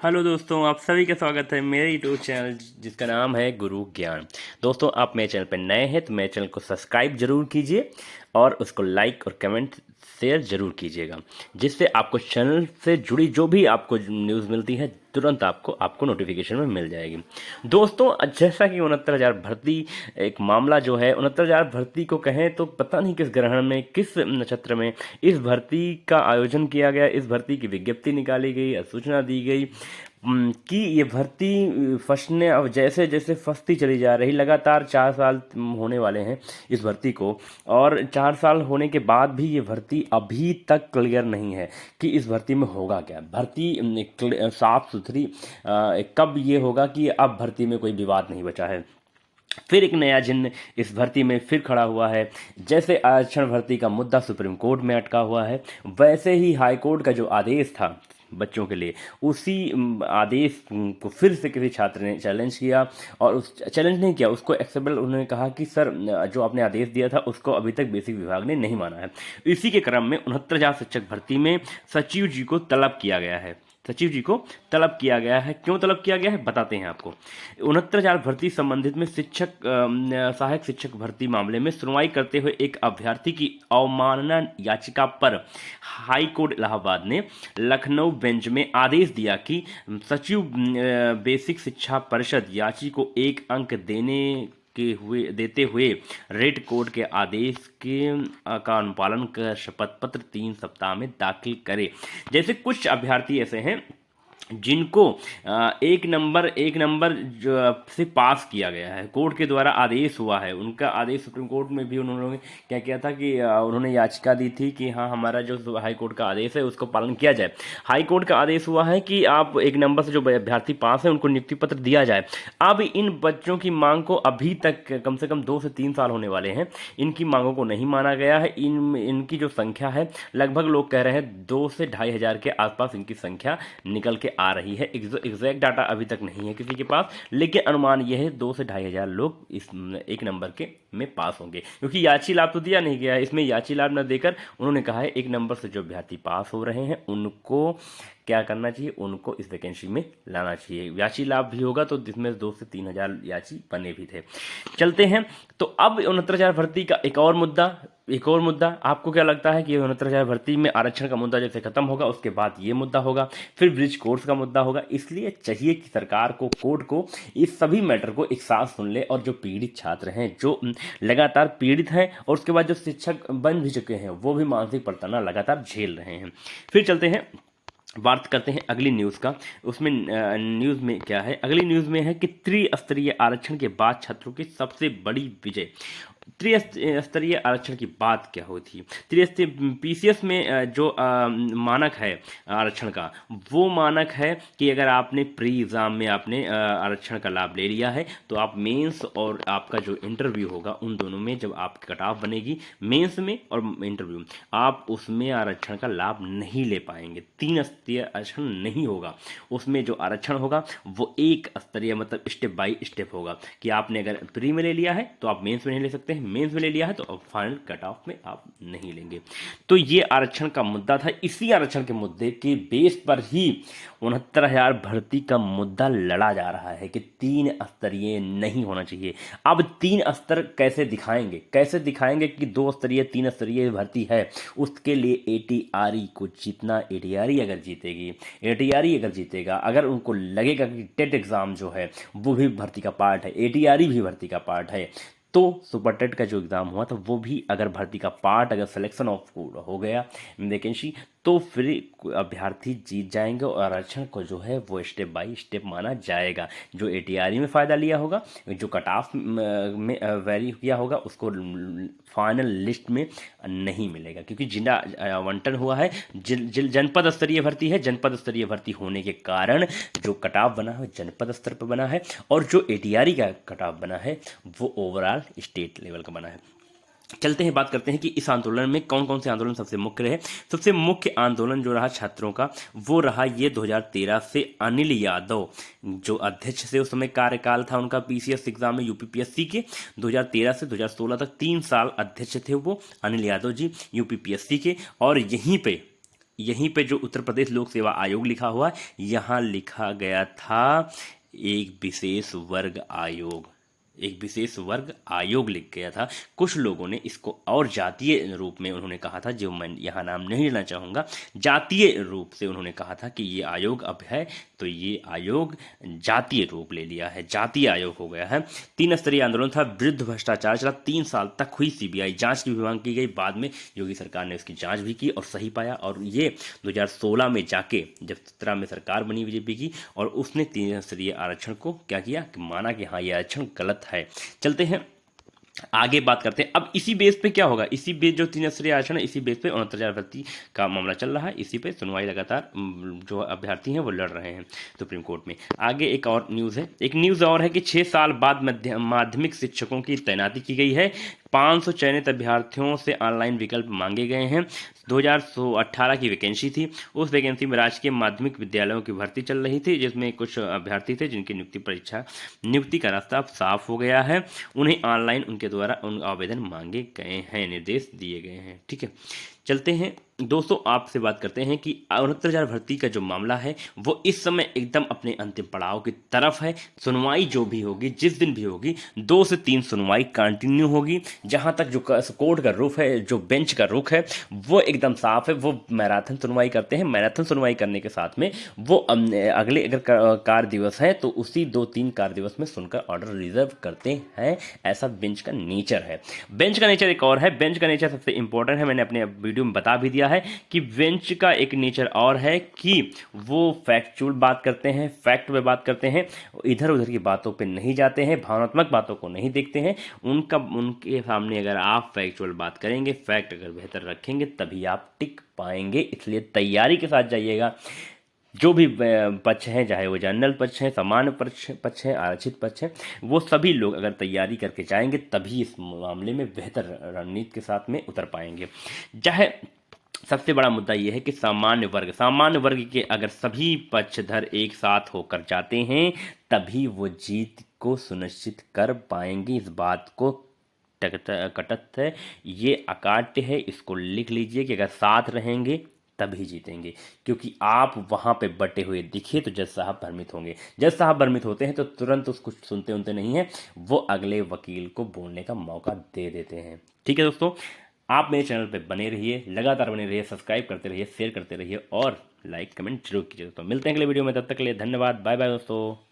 Hello दोस्तों, आप सभी का स्वागत है मेरे यूट्यूब चैनल जिसका नाम है गुरु ज्ञान। दोस्तों, आप मेरे चैनल पर नए हैं तो मेरे चैनल को सब्सक्राइब जरूर कीजिए और उसको लाइक और कमेंट शेयर जरूर कीजिएगा, जिससे आपको चैनल से जुड़ी जो भी आपको न्यूज़ मिलती है तुरंत आपको नोटिफिकेशन में मिल जाएगी। दोस्तों, जैसा कि 69,000 भर्ती एक मामला जो है, 69,000 भर्ती को कहें तो पता नहीं किस ग्रहण में, किस नक्षत्र में इस भर्ती का आयोजन किया गया, इस भर्ती की विज्ञप्ति निकाली गई, सूचना दी गई कि ये भर्ती फंसने, अब जैसे जैसे फंसती चली जा रही, लगातार 4 साल होने वाले हैं इस भर्ती को, और 4 साल होने के बाद भी ये भर्ती अभी तक क्लियर नहीं है कि इस भर्ती में होगा क्या। भर्ती साफ सुथरी कब ये होगा कि अब भर्ती में कोई विवाद नहीं बचा है। फिर एक नया जिन्न इस भर्ती में फिर खड़ा हुआ है। जैसे आरक्षण भर्ती का मुद्दा सुप्रीम कोर्ट में अटका हुआ है, वैसे ही हाई कोर्ट का जो आदेश था बच्चों के लिए, उसी आदेश को फिर से किसी छात्र ने चैलेंज किया, और उस चैलेंज नहीं किया, उसको एक्सेप्टेबल उन्होंने कहा कि सर, जो आपने आदेश दिया था उसको अभी तक बेसिक विभाग ने नहीं माना है। इसी के क्रम में 69,000 शिक्षक भर्ती में सचिव जी को तलब किया गया है। सचिव जी को तलब किया गया है। क्यों तलब किया गया है बताते हैं आपको। 69,000 भर्ती संबंधित में सहायक शिक्षक भर्ती मामले में सुनवाई करते हुए एक अभ्यर्थी की अवमानना याचिका पर हाई कोर्ट इलाहाबाद ने लखनऊ बेंच में आदेश दिया कि सचिव बेसिक शिक्षा परिषद याची को 1 अंक देते हुए रेड कोर्ट के आदेश का अनुपालन कर शपथ पत्र 3 सप्ताह में दाखिल करे। जैसे कुछ अभ्यर्थी ऐसे हैं जिनको एक नंबर से पास किया गया है, कोर्ट के द्वारा आदेश हुआ है, उनका आदेश सुप्रीम कोर्ट में भी उन्होंने क्या किया था कि उन्होंने याचिका दी थी कि हाँ, हमारा जो हाई कोर्ट का आदेश है उसको पालन किया जाए। हाई कोर्ट का आदेश हुआ है कि आप 1 नंबर से जो अभ्यर्थी पास है उनको नियुक्ति पत्र दिया जाए। अब इन बच्चों की मांग को अभी तक कम से कम 2 से 3 साल होने वाले हैं, इनकी मांगों को नहीं माना गया है। इनकी जो संख्या है, लगभग लोग कह रहे हैं 2 से 2,500 के आसपास इनकी संख्या निकल के आ रही है। एग्जैक्ट डाटा अभी तक नहीं है किसी के पास, लेकिन अनुमान यह है 2 से 2,500 लोग इस 1 नंबर के में पास होंगे, क्योंकि याची लाभ तो दिया नहीं गया है। इसमें याची लाभ न देकर उन्होंने कहा है 1 नंबर से जो अभ्यर्थी पास हो रहे हैं उनको क्या करना चाहिए, उनको इस वैकेंसी में लाना चाहिए। याची लाभ भी होगा तो जिसमें 2 से 3,000 याची बने भी थे। चलते हैं तो अब 69,000 भर्ती का एक और मुद्दा आपको क्या लगता है कि 69,000 भर्ती में आरक्षण का मुद्दा जैसे खत्म होगा उसके बाद ये मुद्दा होगा, फिर ब्रिज कोर्स का मुद्दा होगा। इसलिए चाहिए कि सरकार को, कोर्ट को इस सभी मैटर को एक साथ सुन ले, और जो पीड़ित छात्र हैं, जो लगातार पीड़ित हैं, और उसके बाद जो शिक्षक बन भी चुके हैं, वो भी मानसिक प्रताड़ना लगातार झेल रहे हैं। फिर चलते हैं, बात करते हैं अगली न्यूज़ का। उसमें न्यूज़ में क्या है, अगली न्यूज़ में है कि त्रिस्तरीय आरक्षण के बाद छात्रों की सबसे बड़ी विजय। त्रिस्तरीय आरक्षण की बात क्या होती है? त्रिस्तरीय पीसीएस में जो मानक है आरक्षण का, वो मानक है कि अगर आपने प्री एग्ज़ाम में आपने आरक्षण का लाभ ले लिया है तो आप मेंस और आपका जो इंटरव्यू होगा, उन दोनों में जब आपकी कट ऑफ बनेगी, मेंस में और इंटरव्यू, आप उसमें आरक्षण का लाभ नहीं ले पाएंगे। 3 स्तरीय आरक्षण नहीं होगा। उसमें जो आरक्षण होगा वो 1 स्तरीय, मतलब स्टेप बाय स्टेप होगा कि आपने अगर प्री में ले लिया है तो आप मेंस में नहीं ले सकते, मेंस में ले लिया है तो अब फाइनल कट ऑफ में आप नहीं लेंगे। तो ये आरक्षण का मुद्दा था। इसी आरक्षण के मुद्दे के बेस पर ही 69,000 भर्ती का मुद्दा लड़ा जा रहा है कि 3 स्तरीय नहीं होना चाहिए। अब 3 स्तर कैसे दिखाएंगे कि 2 स्तरीय 3 स्तरीय भर्ती है। उसके लिए एटीआरई को जीतना, एटीआरई अगर जीतेगा, अगर उनको लगेगा कि टेट एग्ज़ाम जो है वो भी भर्ती का पार्ट है, एटीआरई भी भर्ती का पार्ट है, तो सुपर टेट का जो एग्ज़ाम हुआ था वो भी अगर भर्ती का पार्ट, अगर सिलेक्शन ऑफ हो गया वैकेंसी, तो फिर अभ्यर्थी जीत जाएंगे और आरक्षण को जो है वो स्टेप बाय स्टेप माना जाएगा। जो एटीआरई में फ़ायदा लिया होगा, जो कट ऑफ में वेरी किया होगा, उसको फाइनल लिस्ट में नहीं मिलेगा, क्योंकि जिला आवंटन हुआ है, जनपद स्तरीय भर्ती है। जनपद स्तरीय भर्ती होने के कारण जो कट ऑफ बना है जनपद स्तर पर बना है, और जो एटीआरई का कट ऑफ बना है वो ओवरऑल स्टेट लेवल का बना है। चलते हैं, बात करते हैं कि इस आंदोलन में कौन कौन से आंदोलन सबसे मुख्य रहे। सबसे मुख्य आंदोलन जो रहा छात्रों का, वो रहा ये 2013 से अनिल यादव जो अध्यक्ष से, उस समय कार्यकाल था उनका पीसीएस एग्जाम में यूपीपीएससी के, 2013 से 2016 तक 3 साल अध्यक्ष थे वो अनिल यादव जी यूपीपीएससी के। और यहीं पे यहीं पे जो उत्तर प्रदेश लोक सेवा आयोग लिखा हुआ है, यहाँ लिखा गया था एक विशेष वर्ग आयोग, एक विशेष वर्ग आयोग लिख गया था। कुछ लोगों ने इसको और जातीय रूप में उन्होंने कहा था, जो मैं यहाँ नाम नहीं लेना चाहूँगा, जातीय रूप से उन्होंने कहा था कि ये आयोग अब है तो ये आयोग जातीय रूप ले लिया है, जातीय आयोग हो गया है। 3 स्तरीय आंदोलन था, विरुद्ध भ्रष्टाचार चला, 3 साल तक हुई सीबीआई जांच की भी मांग की गई। बाद में योगी सरकार ने उसकी जांच भी की और सही पाया, और ये 2016 में जाके जब 17 में सरकार बनी बीजेपी की, और उसने 3 स्तरीय आरक्षण को क्या किया कि माना कि हाँ ये आरक्षण गलत है। चलते हैं आगे बात करते हैं। अब इसी बेस पे क्या होगा, इसी बेस जो 3 स्तरीय आरक्षण है, इसी बेस पे 69,000 भर्ती का मामला चल रहा है, इसी पे सुनवाई लगातार जो अभ्यर्थी हैं वो लड़ रहे हैं सुप्रीम कोर्ट में। आगे एक और न्यूज़ है, एक न्यूज़ और है कि 6 साल बाद माध्यमिक शिक्षकों की तैनाती की गई है। 500 चयनित अभ्यर्थियों से ऑनलाइन विकल्प मांगे गए हैं। 2018 की वैकेंसी थी, उस वैकेंसी में राजकीय माध्यमिक विद्यालयों की भर्ती चल रही थी, जिसमें कुछ अभ्यर्थी थे जिनकी नियुक्ति का रास्ता अब साफ हो गया है। उन्हें ऑनलाइन उनके द्वारा उन आवेदन मांगे गए हैं, निर्देश दिए गए हैं। ठीक है, चलते हैं दोस्तों, आपसे बात करते हैं कि 69,000 भर्ती का जो मामला है वो इस समय एकदम अपने अंतिम पड़ाव की तरफ है। सुनवाई जो भी होगी, जिस दिन भी होगी, 2 से 3 सुनवाई कंटिन्यू होगी। जहाँ तक जो कोर्ट का रुख है, जो बेंच का रुख है, वो एकदम साफ है। वो मैराथन सुनवाई करते हैं, मैराथन सुनवाई करने के साथ में वो अगले अगर कार्य दिवस है तो उसी 2-3 कार्य दिवस में सुनकर ऑर्डर रिजर्व करते हैं। ऐसा बेंच का नेचर है। बेंच का नेचर एक और है, बेंच का नेचर सबसे इंपॉर्टेंट है, मैंने अपने वीडियो में बता भी दिया है कि बेंच का एक नेचर और है कि वो फैक्चुअल बात करते हैं, फैक्ट पे बात करते हैं, इधर उधर की बातों पे नहीं जाते हैं, भावनात्मक बातों को नहीं देखते हैं। उनके सामने अगर आप फैक्चुअल बात करेंगे, फैक्ट अगर बेहतर रखेंगे, तभी आप टिक पाएंगे। इसलिए तैयारी के साथ जाइएगा। जो भी पक्ष हैं, चाहे वो जनरल पक्ष है, सामान्य पक्ष है, आरक्षित पक्ष है, वो सभी लोग अगर तैयारी करके जाएंगे तभी इस मामले में बेहतर रणनीति के साथ में उतर पाएंगे। चाहे सबसे बड़ा मुद्दा यह है कि सामान्य वर्ग के अगर सभी पक्षधर एक साथ होकर जाते हैं तभी वो जीत को सुनिश्चित कर पाएंगे। इस बात को कटत है, ये अकाट्य है, इसको लिख लीजिए कि अगर साथ रहेंगे तभी जीतेंगे। क्योंकि आप वहाँ पे बटे हुए दिखे तो जज साहब भ्रमित होंगे, जज साहब भ्रमित होते हैं तो तुरंत उसको सुनते उनते नहीं हैं, वो अगले वकील को बोलने का मौका दे देते हैं। ठीक है दोस्तों, आप मेरे चैनल पे बने रहिए, लगातार बने रहिए, सब्सक्राइब करते रहिए, शेयर करते रहिए और लाइक कमेंट जरूर कीजिए दोस्तों। मिलते हैं अगले वीडियो में, तब तक के लिए धन्यवाद, बाय बाय दोस्तों।